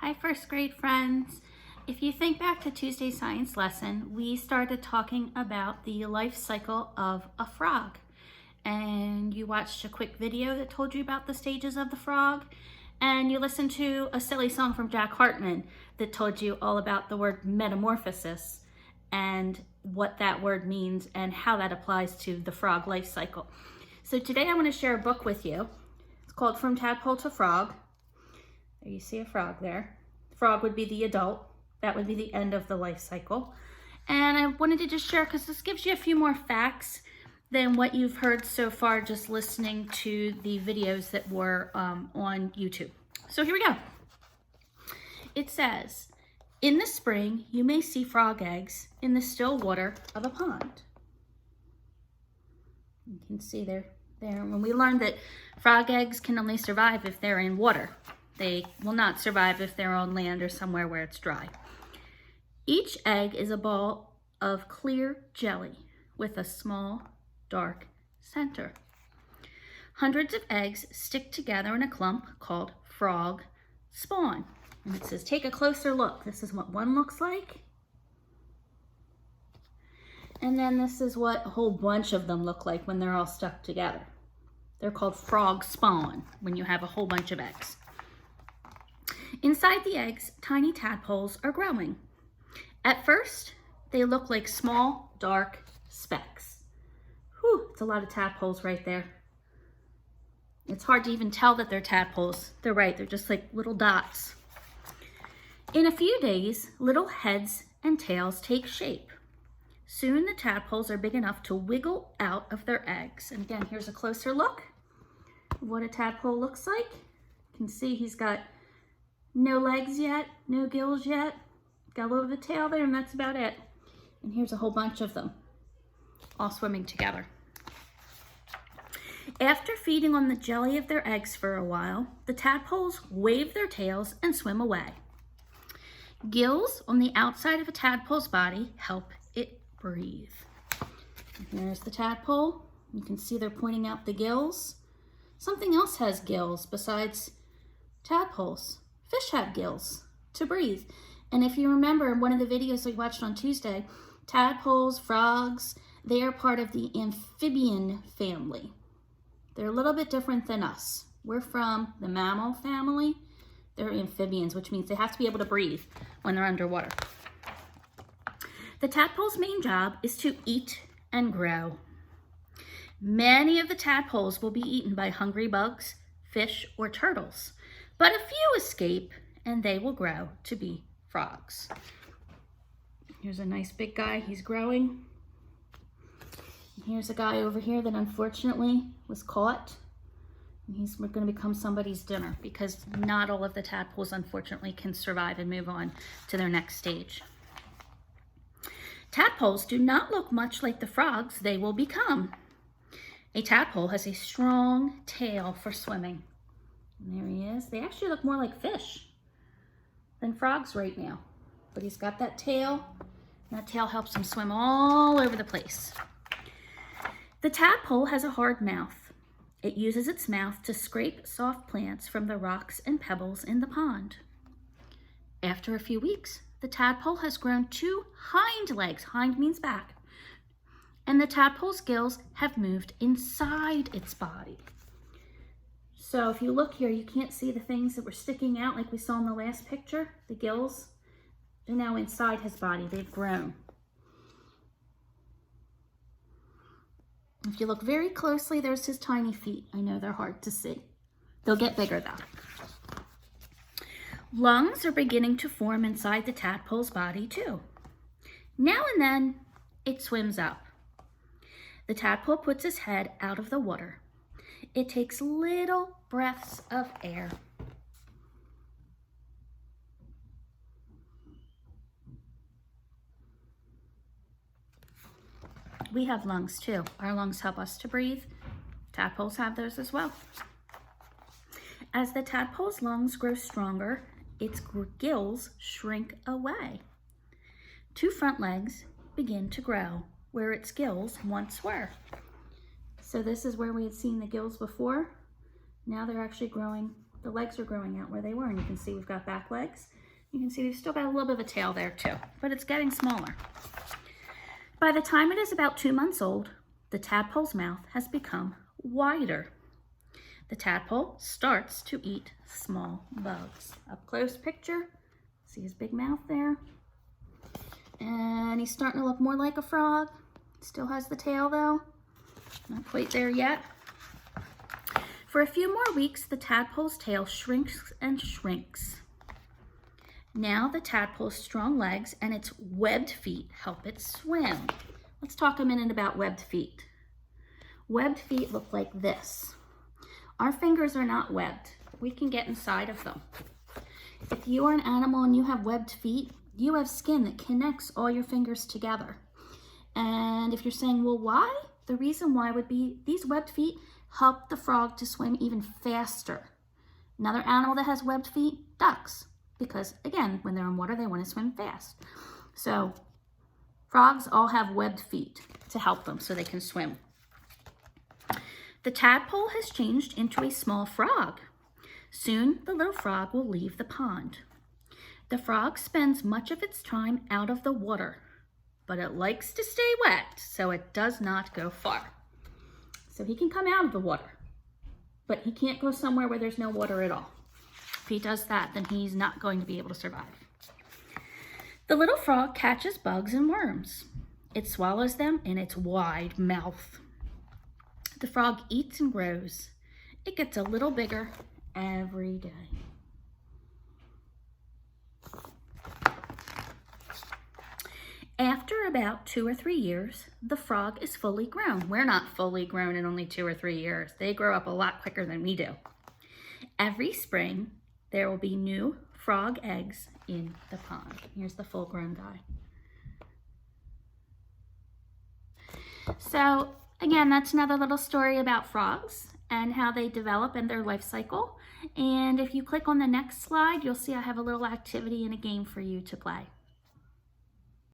Hi, first grade friends. If you think back to Tuesday's science lesson, we started talking about the life cycle of a frog. And you watched a quick video that told you about the stages of the frog. And you listened to a silly song from Jack Hartman that told you all about the word metamorphosis and what that word means and how that applies to the frog life cycle. So today I want to share a book with you. It's called From Tadpole to Frog. There you see a frog there. Frog would be the adult. That would be the end of the life cycle. And I wanted to just share because this gives you a few more facts than what you've heard so far just listening to the videos that were on YouTube. So here we go. It says, in the spring, you may see frog eggs in the still water of a pond. You can see there. When we learned that frog eggs can only survive if they're in water. They will not survive if they're on land or somewhere where it's dry. Each egg is a ball of clear jelly with a small, dark center. Hundreds of eggs stick together in a clump called frog spawn. And it says, take a closer look. This is what one looks like. And then this is what a whole bunch of them look like when they're all stuck together. They're called frog spawn when you have a whole bunch of eggs. Inside the eggs, tiny tadpoles are growing. At first, they look like small, dark specks. Whew, it's a lot of tadpoles right there. It's hard to even tell that they're tadpoles. They're right, they're just like little dots. In a few days, little heads and tails take shape. Soon the tadpoles are big enough to wiggle out of their eggs. And again, here's a closer look of what a tadpole looks like. You can see he's got no legs yet, no gills yet. Got a little bit of tail there, and that's about it. And here's a whole bunch of them, all swimming together. After feeding on the jelly of their eggs for a while, the tadpoles wave their tails and swim away. Gills on the outside of a tadpole's body help it breathe. And here's the tadpole. You can see they're pointing out the gills. Something else has gills besides tadpoles. Fish have gills to breathe. And if you remember in one of the videos we watched on Tuesday, tadpoles, frogs, they are part of the amphibian family. They're a little bit different than us. We're from the mammal family. They're amphibians, which means they have to be able to breathe when they're underwater. The tadpole's main job is to eat and grow. Many of the tadpoles will be eaten by hungry bugs, fish, or turtles, but a few escape and they will grow to be frogs. Here's a nice big guy, he's growing. Here's a guy over here that unfortunately was caught. He's going to become somebody's dinner because not all of the tadpoles unfortunately can survive and move on to their next stage. Tadpoles do not look much like the frogs they will become. A tadpole has a strong tail for swimming. And there he is. They actually look more like fish than frogs right now. But he's got that tail, and that tail helps him swim all over the place. The tadpole has a hard mouth. It uses its mouth to scrape soft plants from the rocks and pebbles in the pond. After a few weeks, the tadpole has grown 2 hind legs. Hind means back. And the tadpole's gills have moved inside its body. So if you look here, you can't see the things that were sticking out like we saw in the last picture. The gills, they're now inside his body. They've grown. If you look very closely, there's his tiny feet. I know they're hard to see. They'll get bigger though. Lungs are beginning to form inside the tadpole's body too. Now and then, it swims up. The tadpole puts his head out of the water. It takes little breaths of air. We have lungs too. Our lungs help us to breathe. Tadpoles have those as well. As the tadpole's lungs grow stronger, its gills shrink away. 2 front legs begin to grow where its gills once were. So this is where we had seen the gills before. Now they're actually growing the legs are growing out where they were, and you can see we've got back legs. You can see they've still got a little bit of a tail there too, but it's getting smaller. By the time it is about 2 months old, the tadpole's mouth has become wider. The tadpole starts to eat small bugs. Up close picture, see his big mouth there. And he's starting to look more like a frog. Still has the tail though. Not quite there yet. For a few more weeks, the tadpole's tail shrinks and shrinks. Now the tadpole's strong legs and its webbed feet help it swim. Let's talk a minute about webbed feet. Webbed feet look like this. Our fingers are not webbed. We can get inside of them. If you are an animal and you have webbed feet, you have skin that connects all your fingers together. And if you're saying, well, why? The reason why would be these webbed feet help the frog to swim even faster. Another animal that has webbed feet, ducks. Because again, when they're in water, they want to swim fast. So frogs all have webbed feet to help them so they can swim. The tadpole has changed into a small frog. Soon the little frog will leave the pond. The frog spends much of its time out of the water, but it likes to stay wet, so it does not go far. So he can come out of the water, but he can't go somewhere where there's no water at all. If he does that, then he's not going to be able to survive. The little frog catches bugs and worms. It swallows them in its wide mouth. The frog eats and grows. It gets a little bigger every day. After about 2 or 3 years, the frog is fully grown. We're not fully grown in only 2 or 3 years. They grow up a lot quicker than we do. Every spring, there will be new frog eggs in the pond. Here's the full-grown guy. So again, that's another little story about frogs and how they develop in their life cycle. And if you click on the next slide, you'll see I have a little activity and a game for you to play.